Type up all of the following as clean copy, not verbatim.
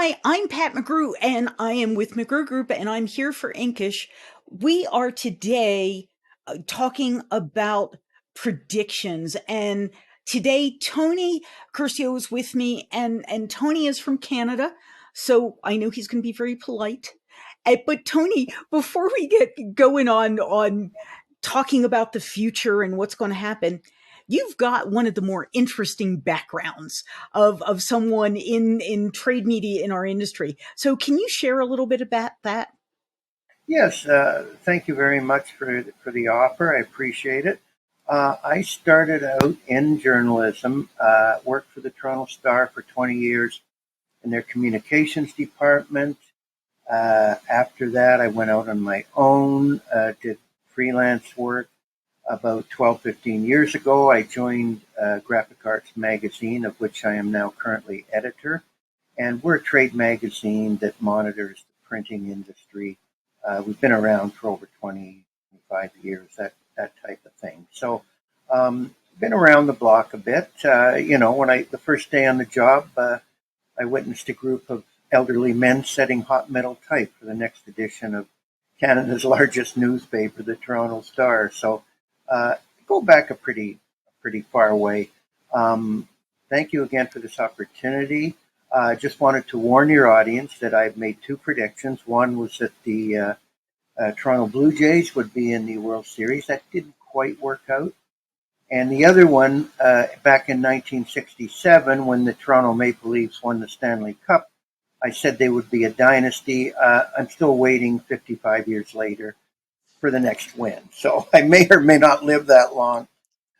Hi, I'm Pat McGrew, and I am with McGrew Group, and I'm here for INKISH. We are today talking about predictions, and today Tony Curcio is with me, and Tony is from Canada, so I know he's going to be very polite. But Tony, before we get going on talking about the future and what's going to happen, you've got one of the more interesting backgrounds of someone in trade media in our industry. So can you share a little bit about that? Yes, thank you very much for the offer. I appreciate it. I started out in journalism, worked for the Toronto Star for 20 years in their communications department. After that, I went out on my own, did freelance work. About 12, 15 years ago, I joined Graphic Arts Magazine, of which I am now currently editor. And we're a trade magazine that monitors the printing industry. We've been around for over 20, 25 years, that type of thing. So, been around the block a bit. When the first day on the job, I witnessed a group of elderly men setting hot metal type for the next edition of Canada's largest newspaper, the Toronto Star. So, go back a pretty far way. Thank you again for this opportunity. I just wanted to warn your audience that I've made two predictions. One was that the Toronto Blue Jays would be in the World Series. That didn't quite work out. And the other one, back in 1967, when the Toronto Maple Leafs won the Stanley Cup, I said they would be a dynasty. I'm still waiting 55 years later for the next win. So I may or may not live that long.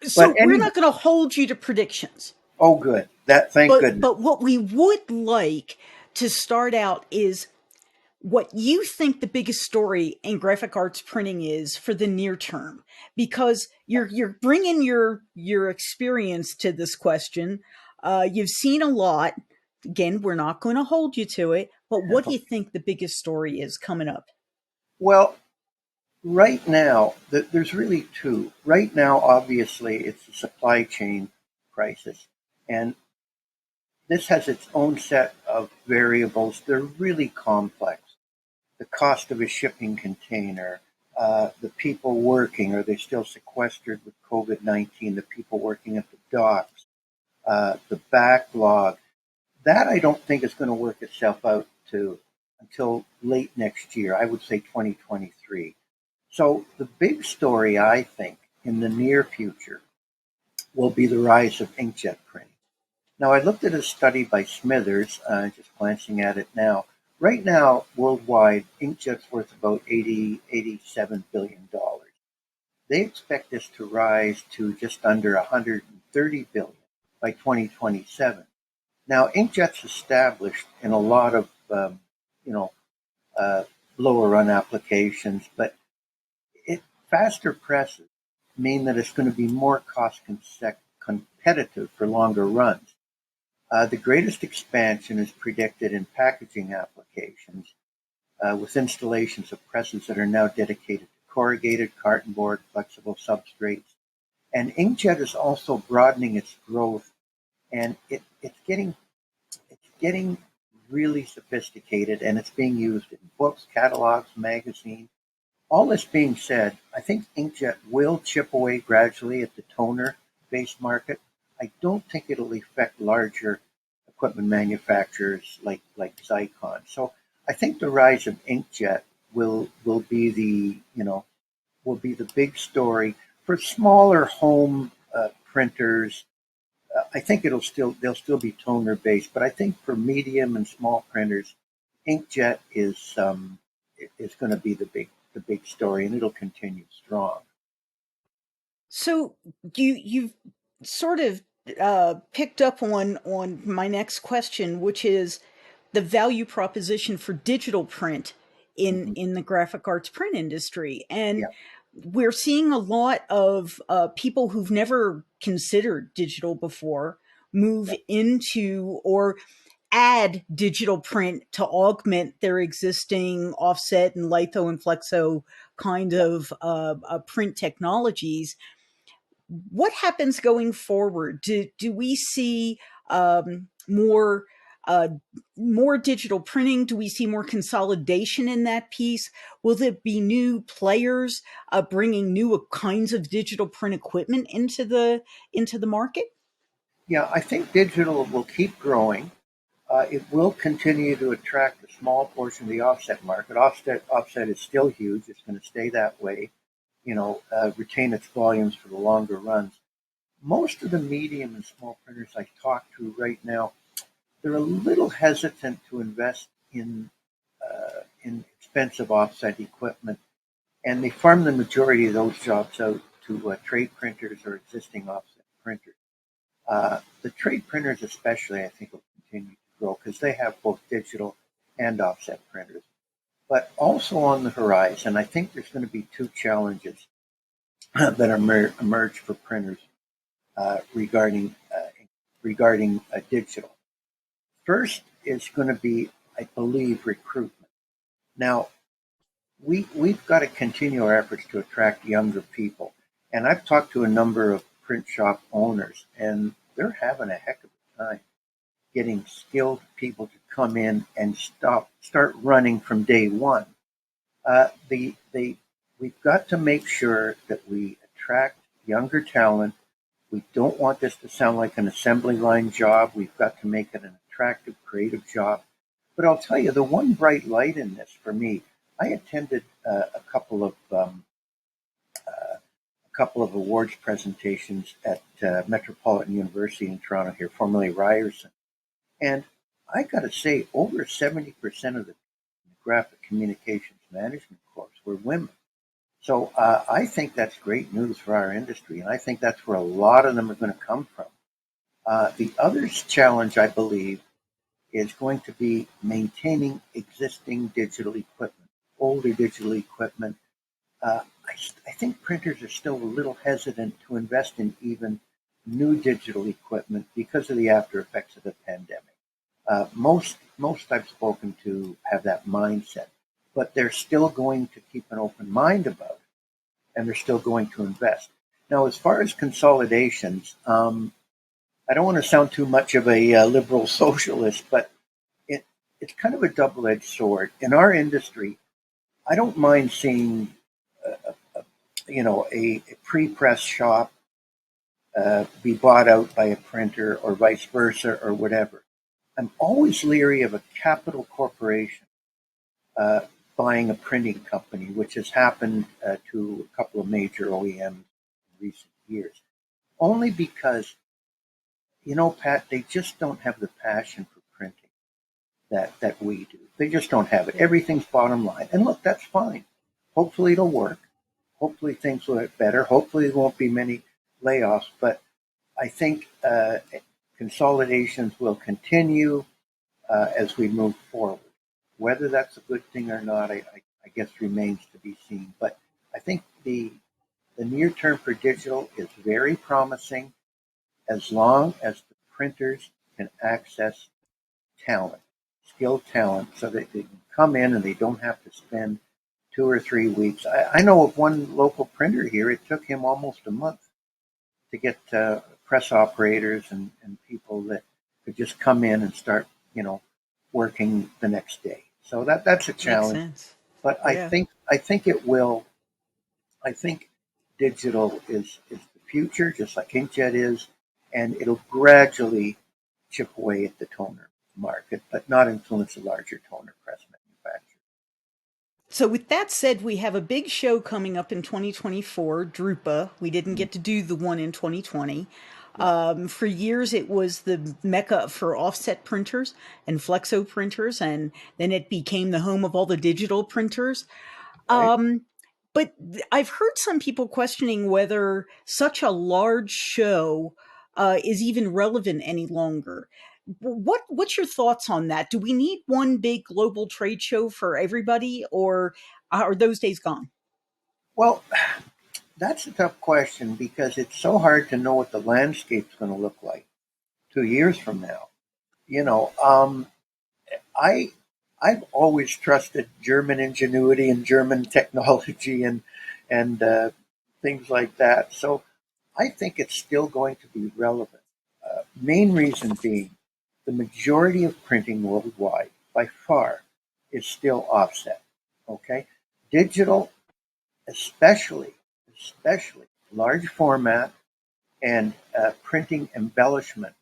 So But we're not going to hold you to predictions. oh, good. Thank goodness. But what we would like to start out is what you think the biggest story in graphic arts printing is for the near term, because you're bringing your experience to this question. You've seen a lot. Again, we're not going to hold you to it, but what do you think the biggest story is coming up? Well, right now, there's really two. Right now, obviously, it's a supply chain crisis. And this has its own set of variables. They're really complex. The cost of a shipping container, the people working, are they still sequestered with COVID-19? The people working at the docks, the backlog. That I don't think is going to work itself out to until late next year. I would say 2023. So the big story, I think, in the near future will be the rise of inkjet printing. Now, I looked at a study by Smithers, just glancing at it now. Right now, worldwide, inkjet's worth about $87 billion. They expect this to rise to just under $130 billion by 2027. Now, inkjet's established in a lot of, you know, uh, lower run applications, but faster presses mean that it's going to be more cost competitive for longer runs. The greatest expansion is predicted in packaging applications, with installations of presses that are now dedicated to corrugated, cartonboard, flexible substrates. And inkjet is also broadening its growth, and it's getting really sophisticated, and it's being used in books, catalogs, magazines. All this being said, I think inkjet will chip away gradually at the toner-based market. I don't think it'll affect larger equipment manufacturers like Zycon. So I think the rise of inkjet will be the big story for smaller home printers. I think they'll still be toner based, but I think for medium and small printers, inkjet is going to be the big story, and it'll continue strong. So you've sort of picked up on my next question, which is the value proposition for digital print Hmm. in the graphic arts print industry. And Yeah. we're seeing a lot of people who've never considered digital before move Yeah. into or add digital print to augment their existing offset and litho and flexo kind of print technologies. What happens going forward? Do we see more? uh, more digital printing? Do we see more consolidation in that piece? Will there be new players bringing new kinds of digital print equipment into the market? Yeah, I think digital will keep growing. It will continue to attract a small portion of the offset market. Offset is still huge. It's going to stay that way. Retain its volumes for the longer runs. Most of the medium and small printers I talk to right now, they're a little hesitant to invest in expensive offset equipment, and they farm the majority of those jobs out to trade printers or existing offset printers. The trade printers, especially, I think will continue to grow because they have both digital and offset printers. But also on the horizon, I think there's going to be two challenges that emerge for printers regarding digital. First is going to be, I believe, recruitment. Now, we've got to continue our efforts to attract younger people. And I've talked to a number of print shop owners, and they're having a heck of a time getting skilled people to come in and start running from day one. We've got to make sure that we attract younger talent. We don't want this to sound like an assembly line job. We've got to make it an attractive, creative job. But I'll tell you, the one bright light in this for me, I attended a couple of awards presentations at Metropolitan University in Toronto here, formerly Ryerson. And I got to say, over 70% of the graphic communications management course were women. So I think that's great news for our industry, and I think that's where a lot of them are going to come from. The other challenge, I believe, is going to be maintaining existing digital equipment, older digital equipment. I think printers are still a little hesitant to invest in even new digital equipment because of the after effects of the pandemic. Most I've spoken to have that mindset, but they're still going to keep an open mind about it, and they're still going to invest. Now, as far as consolidations, I don't want to sound too much of a liberal socialist, but it's kind of a double-edged sword. In our industry, I don't mind seeing a pre-press shop be bought out by a printer or vice versa or whatever. I'm always leery of a capital corporation buying a printing company, which has happened to a couple of major OEMs in recent years. Only because, Pat, they just don't have the passion for printing that we do. They just don't have it. Everything's bottom line. And look, that's fine. Hopefully it'll work. Hopefully things will get better. Hopefully there won't be many layoffs. But I think consolidations will continue as we move forward. Whether that's a good thing or not, I guess remains to be seen. But I think the near term for digital is very promising as long as the printers can access talent, skilled talent, so that they can come in and they don't have to spend 2 or 3 weeks. I know of one local printer here, it took him almost a month to get press operators and people that could just come in and start, working the next day. So that's a Makes challenge. sense. But Yeah. I think it will. I think digital is the future, just like inkjet is, and it'll gradually chip away at the toner market, but not influence a larger toner press manufacturer. So, with that said, we have a big show coming up in 2024, Drupa. We didn't Mm, get to do the one in 2020. yeah, For years, it was the mecca for offset printers and flexo printers, and then it became the home of all the digital printers. right. Um, but I've heard some people questioning whether such a large show is even relevant any longer. What's your thoughts on that? Do we need one big global trade show for everybody, or are those days gone? Well, that's a tough question because it's so hard to know what the landscape's going to look like 2 years from now. You know, um, I I've always trusted German ingenuity and German technology and things like that. So I think it's still going to be relevant. Main reason being the majority of printing worldwide, by far, is still offset. Okay, digital, especially large format and printing embellishment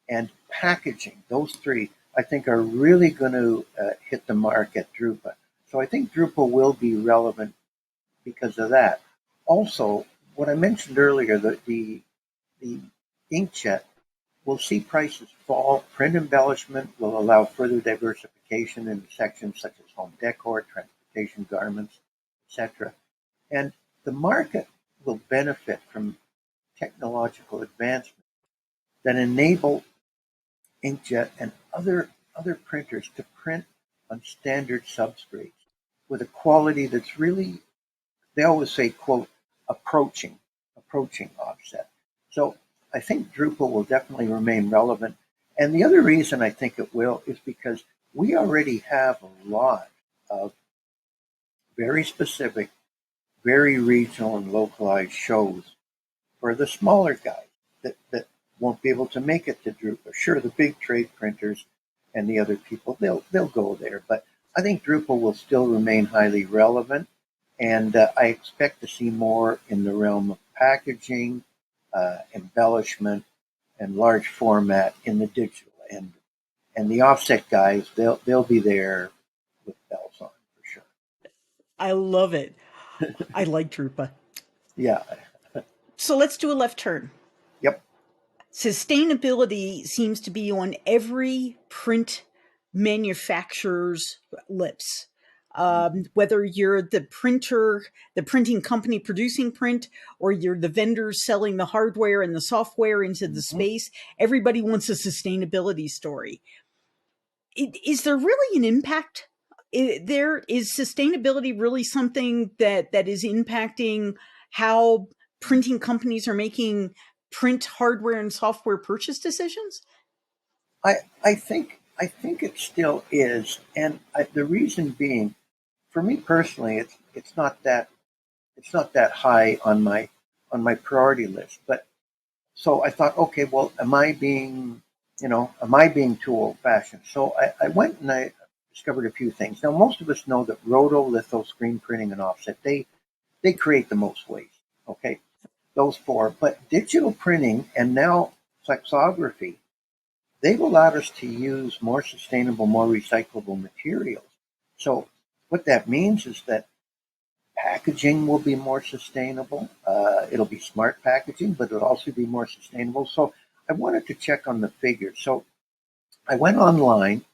and packaging. Those three, I think, are really going to hit the mark at Drupa. So I think Drupa will be relevant because of that. Also, what I mentioned earlier, the inkjet will see prices fall. Print embellishment will allow further diversification in sections such as home decor, transportation, garments, etc. And the market will benefit from technological advancements that enable inkjet and other printers to print on standard substrates with a quality that's really, they always say, quote, approaching offset. So I think Drupal will definitely remain relevant. And the other reason I think it will is because we already have a lot of very specific, very regional and localized shows for the smaller guys that won't be able to make it to Drupal. Sure, the big trade printers and the other people, they'll go there. But I think Drupal will still remain highly relevant. And I expect to see more in the realm of packaging, embellishment, and large format in the digital. And the offset guys, they'll be there with bells on for sure. I love it. I like Drupa. Yeah. So let's do a left turn. Yep. Sustainability seems to be on every print manufacturer's lips. Whether you're the printer, the printing company producing print, or you're the vendors selling the hardware and the software into the Mm-hmm. space, everybody wants a sustainability story. Is there really an impact? There is sustainability really something that is impacting how printing companies are making print hardware and software purchase decisions? I think it still is, and the reason being, for me personally, it's not that high on my priority list. But so I thought, okay, well, am I being too old fashioned? So I went and I discovered a few things. Now, most of us know that roto, litho, screen printing, and offset they create the most waste. Okay, those four, but digital printing and now flexography, they've allowed us to use more sustainable, more recyclable materials. So what that means is that packaging will be more sustainable. It'll be smart packaging, but it'll also be more sustainable. So I wanted to check on the figures. So I went online,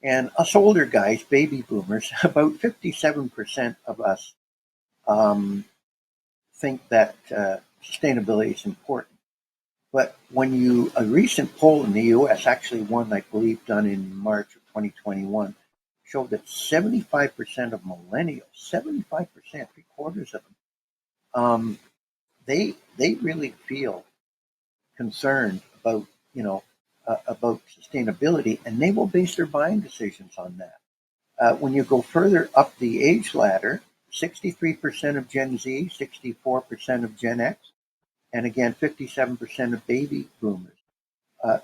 and us older guys, baby boomers, about 57% of us um, think that sustainability is important. But a recent poll in the US, actually one I believe done in March of 2021, showed that 75% of millennials, 75%, three quarters of them, they really feel concerned about, about sustainability, and they will base their buying decisions on that. When you go further up the age ladder, 63% of Gen Z, 64% of Gen X, and again, 57% of baby boomers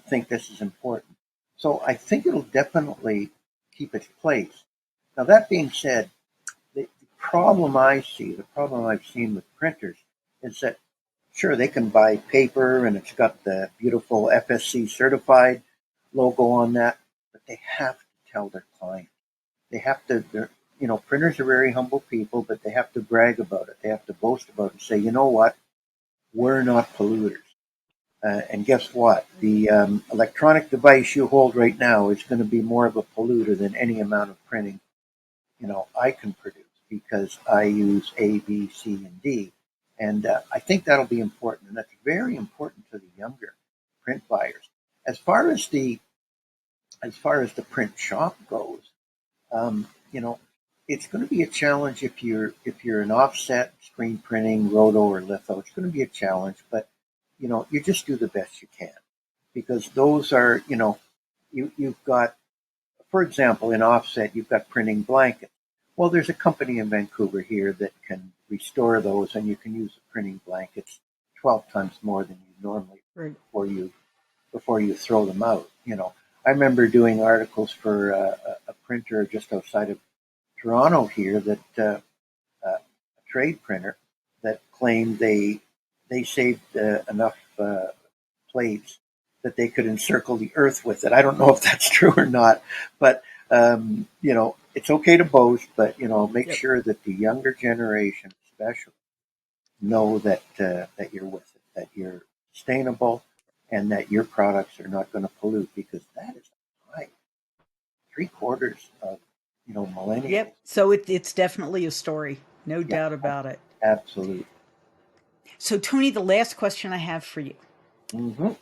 think this is important. So I think it'll definitely keep its place. Now, that being said, the problem I've seen with printers is that, sure, they can buy paper and it's got the beautiful FSC certified logo on that, but they have to tell their client. They have to, printers are very humble people, but they have to brag about it. They have to boast about it and say, you know what? We're not polluters. And guess what? The electronic device you hold right now is going to be more of a polluter than any amount of printing, I can produce because I use A, B, C, and D. And I think that'll be important, and that's very important to the younger print buyers. As far as the print shop goes, um, you know, it's going to be a challenge if you're an offset screen printing, roto or litho. It's going to be a challenge, but you just do the best you can because those are you've got, for example, in offset you've got printing blankets. Well, there's a company in Vancouver here that can restore those, and you can use the printing blankets 12 times more than you normally Right. before you throw them out. I remember doing articles for a printer just outside of Toronto here that a trade printer that claimed they saved enough plates that they could encircle the Earth with it. I don't know if that's true or not, but it's okay to boast, but make Yep. sure that the younger generation, especially, know that you're with it, that you're sustainable, and that your products are not going to pollute because that is high. 3/4 of millennials. Yep. So it's definitely a story, no Yeah, doubt about it. absolutely. So Tony, the last question I have for you. Hmm.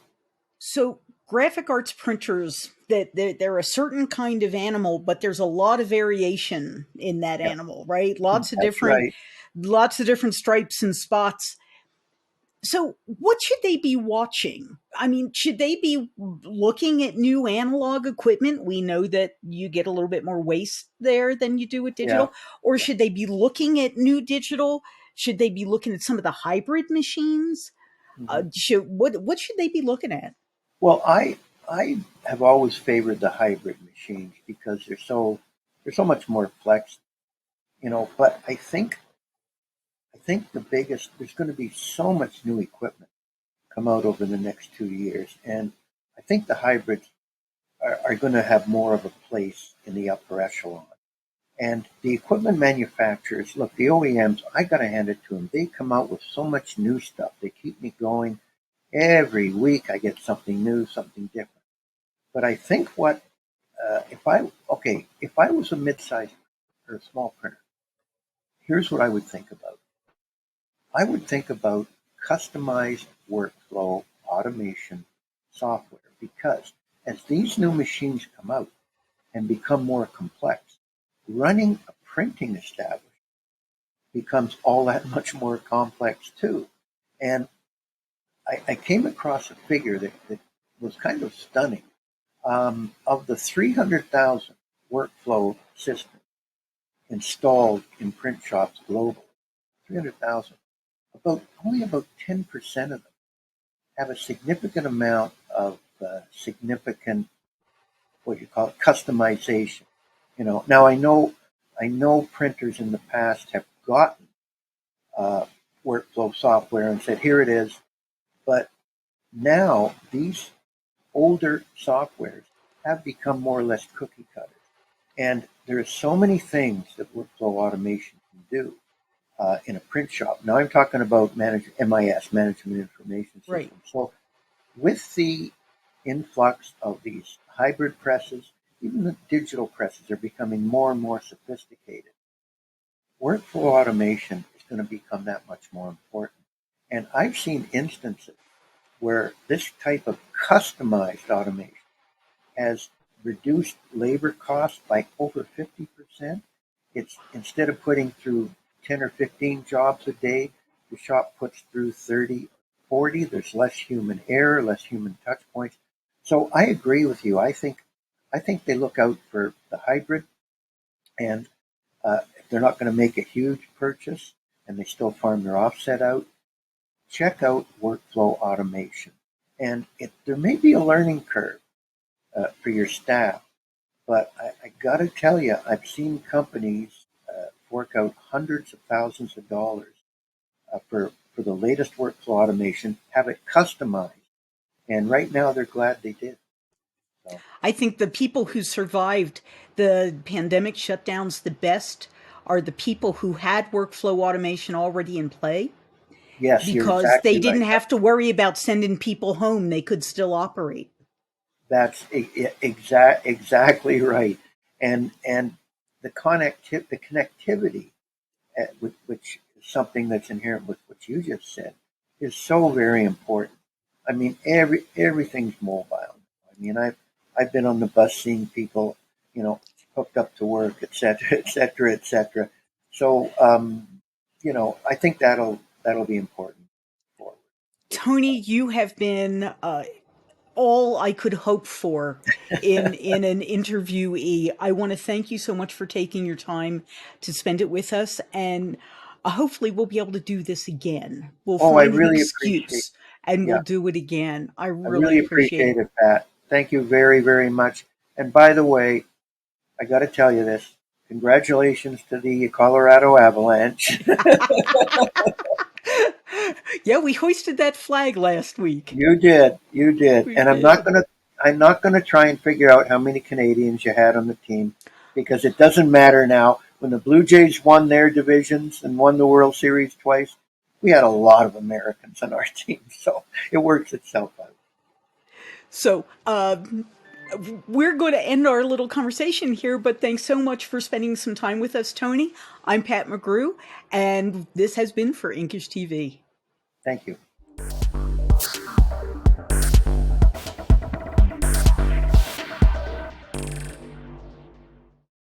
So graphic arts printers, that they're a certain kind of animal, but there's a lot of variation in that Yeah, animal, right? that's right. Lots of different stripes and spots. So what should they be watching? I mean, should they be looking at new analog equipment? We know that you get a little bit more waste there than you do with Yeah, digital. Or yeah. should they be looking at new digital? Should they be looking at some of the hybrid machines? Hmm. What should they be looking at? Well, I have always favored the hybrid machines because they're so much more flex, But I think the biggest there's going to be so much new equipment come out over the next 2 years, and I think the hybrids are going to have more of a place in the upper echelon. And the equipment manufacturers, look, the OEMs, I got to hand it to them. They come out with so much new stuff. They keep me going. Every week I get something new, something different. But I think if I was a mid-sized or a small printer, here's what I would think about. I would think about customized workflow automation software because as these new machines come out and become more complex, running a printing establishment becomes all that much more complex too. And I came across a figure that was kind of stunning. Of the 300,000 workflow systems installed in print shops globally, 300,000, only about 10% of them have a significant amount of significant, what you call it, customization. Now I know printers in the past have gotten uh, workflow software and said, here it is. But now these older softwares have become more or less cookie cutters. And there are so many things that workflow automation can do in a print shop. Now I'm talking about MIS, Management Information Right. System. So with the influx of these hybrid presses, even the digital presses are becoming more and more sophisticated. Workflow automation is going to become that much more important. And I've seen instances where this type of customized automation has reduced labor costs by over 50%. It's instead of putting through 10 or 15 jobs a day, the shop puts through 30, 40. There's less human error, less human touch points. So I agree with you. I think they look out for the hybrid, and if they're not going to make a huge purchase and they still farm their offset out, check out workflow automation. And there may be a learning curve for your staff, but I got to tell you, I've seen companies fork out hundreds of thousands of dollars for the latest workflow automation, have it customized, and right now they're glad they did. So I think the people who survived the pandemic shutdowns the best are the people who had workflow automation already in play yes, you're because they exactly didn't right. have to worry about sending people home. They could still operate. Exactly right. And the connectivity, which is something that's inherent with what you just said, is so very important. I mean, everything's mobile. I mean, I've been on the bus seeing people, you know, hooked up to work, et cetera, et cetera, et cetera. So, I think that'll be important forward. Tony, you have been all I could hope for in an interviewee. I want to thank you so much for taking your time to spend it with us, and hopefully we'll be able to do this again. We'll Oh, I find an really appreciate. excuse and we'll Yeah, do it again. I I really really appreciate appreciate it. it, Pat. Thank you very, very much. And by the way, I got to tell you this. Congratulations to the Colorado Avalanche. Yeah, we hoisted that flag last week. You did. We And did. I'm not gonna try and figure out how many Canadians you had on the team because it doesn't matter now. When the Blue Jays won their divisions and won the World Series twice, we had a lot of Americans on our team, so it works itself out. So, we're going to end our little conversation here, but thanks so much for spending some time with us, Tony. I'm Pat McGrew, and this has been for Inkish TV. Thank you.